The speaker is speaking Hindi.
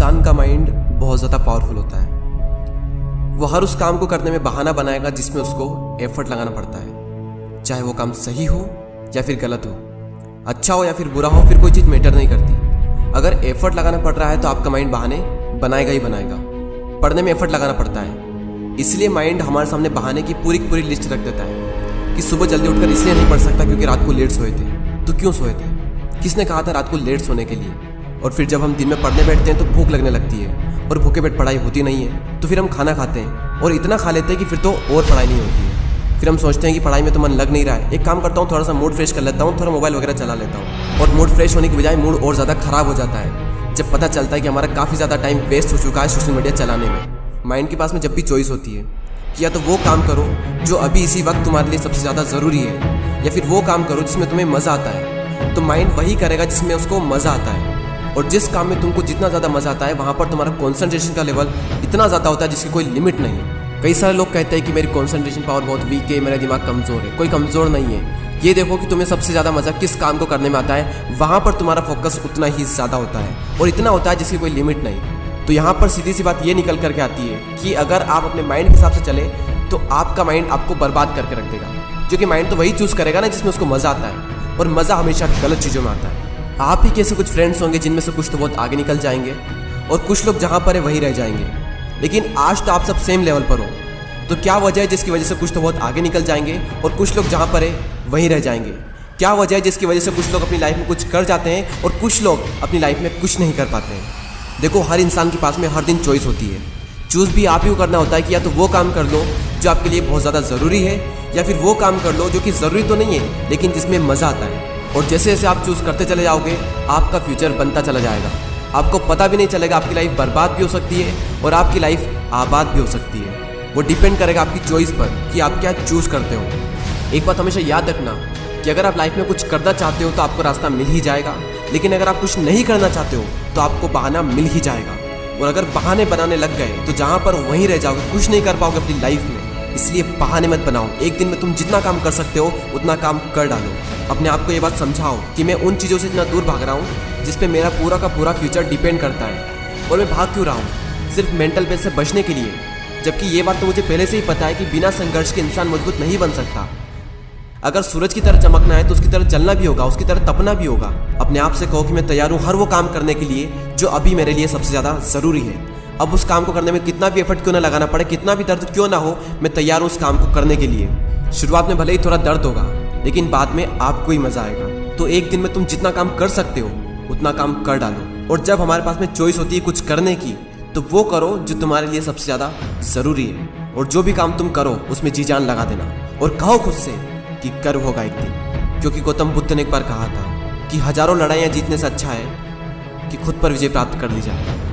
इंसान का माइंड बहुत ज़्यादा पावरफुल होता है। वो हर उस काम को करने में बहाना बनाएगा जिसमें उसको एफर्ट लगाना पड़ता है, चाहे वो काम सही हो या फिर गलत हो, अच्छा हो या फिर बुरा हो, फिर कोई चीज़ मैटर नहीं करती। अगर एफर्ट लगाना पड़ रहा है तो आपका माइंड बहाने बनाएगा ही बनाएगा। पढ़ने में एफर्ट लगाना पड़ता है, इसलिए माइंड हमारे सामने बहाने की पूरी लिस्ट रख देता है कि सुबह जल्दी उठकर इसलिए नहीं पढ़ सकता क्योंकि रात को लेट सोए थे। तो क्यों सोए थे? किसने कहा था रात को लेट सोने के लिए? और फिर जब हम दिन में पढ़ने बैठते हैं तो भूख लगने लगती है और भूखे पेट पढ़ाई होती नहीं है, तो फिर हम खाना खाते हैं और इतना खा लेते हैं कि फिर तो और पढ़ाई नहीं होती है। फिर हम सोचते हैं कि पढ़ाई में तो मन लग नहीं रहा है, एक काम करता हूँ, थोड़ा सा मूड फ्रेश कर लेता हूँ, थोड़ा मोबाइल वगैरह चला लेता हूँ। और मूड फ्रेश होने की बजाय मूड और ज़्यादा ख़राब हो जाता है जब पता चलता है कि हमारा काफ़ी ज़्यादा टाइम वेस्ट हो चुका है सोशल मीडिया चलाने में। माइंड के पास में जब भी चॉइस होती है कि या तो वो काम करो जो अभी इसी वक्त तुम्हारे लिए सबसे ज़्यादा ज़रूरी है, या फिर वो काम करो जिसमें तुम्हें मज़ा आता है, तो माइंड वही करेगा जिसमें उसको मज़ा आता है। और जिस काम में तुमको जितना ज़्यादा मज़ा आता है वहाँ पर तुम्हारा कॉन्सेंट्रेशन का लेवल इतना ज़्यादा होता है जिसकी कोई लिमिट नहीं। कई सारे लोग कहते हैं कि मेरी कॉन्सेंट्रेशन पावर बहुत वीक है, मेरा दिमाग कमज़ोर है। कोई कमज़ोर नहीं है। ये देखो कि तुम्हें सबसे ज़्यादा मज़ा किस काम को करने में आता है, वहाँ पर तुम्हारा फोकस उतना ही ज़्यादा होता है और इतना होता है जिसकी कोई लिमिट नहीं। तो यहाँ पर सीधी सी बात ये निकल करके आती है कि अगर आप अपने माइंड के हिसाब से चले तो आपका माइंड आपको बर्बाद करके रख देगा, क्योंकि माइंड तो वही चूज़ करेगा ना जिसमें उसको मज़ा आता है, और मज़ा हमेशा गलत चीज़ों में आता है। आप ही कैसे कुछ फ्रेंड्स होंगे जिनमें से कुछ तो बहुत आगे निकल जाएंगे और कुछ लोग जहाँ पर है वहीं रह जाएंगे। लेकिन आज तो आप सब सेम लेवल पर हो, तो क्या वजह है जिसकी वजह से कुछ तो बहुत आगे निकल जाएंगे और कुछ लोग जहाँ पर है वहीं रह जाएंगे? क्या वजह है जिसकी वजह से कुछ लोग अपनी लाइफ में कुछ कर जाते हैं और कुछ लोग अपनी लाइफ में कुछ नहीं कर पाते हैं? देखो, हर इंसान के पास में हर दिन चॉइस होती है। चूज़ भी आप ही को करना होता है कि या तो वो काम कर लो जो आपके लिए बहुत ज़्यादा ज़रूरी है, या फिर वो काम कर लो जो कि ज़रूरी तो नहीं है लेकिन जिसमें मज़ा आता है। और जैसे जैसे आप चूज़ करते चले जाओगे आपका फ्यूचर बनता चला जाएगा। आपको पता भी नहीं चलेगा, आपकी लाइफ बर्बाद भी हो सकती है और आपकी लाइफ आबाद भी हो सकती है। वो डिपेंड करेगा आपकी चॉइस पर कि आप क्या चूज़ करते हो। एक बात हमेशा याद रखना कि अगर आप लाइफ में कुछ करना चाहते हो तो आपको रास्ता मिल ही जाएगा, लेकिन अगर आप कुछ नहीं करना चाहते हो तो आपको बहाना मिल ही जाएगा। और अगर बहाने बनाने लग गए तो जहाँ पर वहीं रह जाओगे, कुछ नहीं कर पाओगे अपनी लाइफ में। इसलिए बहाने मत बनाओ। एक दिन में तुम जितना काम कर सकते हो उतना काम कर डालो। अपने आप को ये बात समझाओ कि मैं उन चीज़ों से इतना दूर भाग रहा हूँ जिस पे मेरा पूरा का पूरा फ्यूचर डिपेंड करता है, और मैं भाग क्यों रहा हूँ? सिर्फ मेंटल पेन से बचने के लिए। जबकि ये बात तो मुझे पहले से ही पता है कि बिना संघर्ष के इंसान मजबूत नहीं बन सकता। अगर सूरज की तरह चमकना है तो उसकी तरह जलना भी होगा, उसकी तरह तपना भी होगा। अपने आप से कहो कि मैं तैयार हूँ हर वो काम करने के लिए जो अभी मेरे लिए सबसे ज़्यादा ज़रूरी है। अब उस काम को करने में कितना भी एफर्ट क्यों ना लगाना पड़े, कितना भी दर्द क्यों ना हो, मैं तैयार हूँ उस काम को करने के लिए। शुरुआत में भले ही थोड़ा दर्द होगा लेकिन बाद में आपको ही मज़ा आएगा। तो एक दिन में तुम जितना काम कर सकते हो उतना काम कर डालो। और जब हमारे पास में चॉइस होती है कुछ करने की, तो वो करो जो तुम्हारे लिए सबसे ज़्यादा ज़रूरी है। और जो भी काम तुम करो उसमें जी जान लगा देना और कहो खुद से कि कर्व होगा एक दिन। क्योंकि गौतम बुद्ध ने एक बार कहा था कि हजारों लड़ाइयाँ जीतने से अच्छा है कि खुद पर विजय प्राप्त कर ली जाए।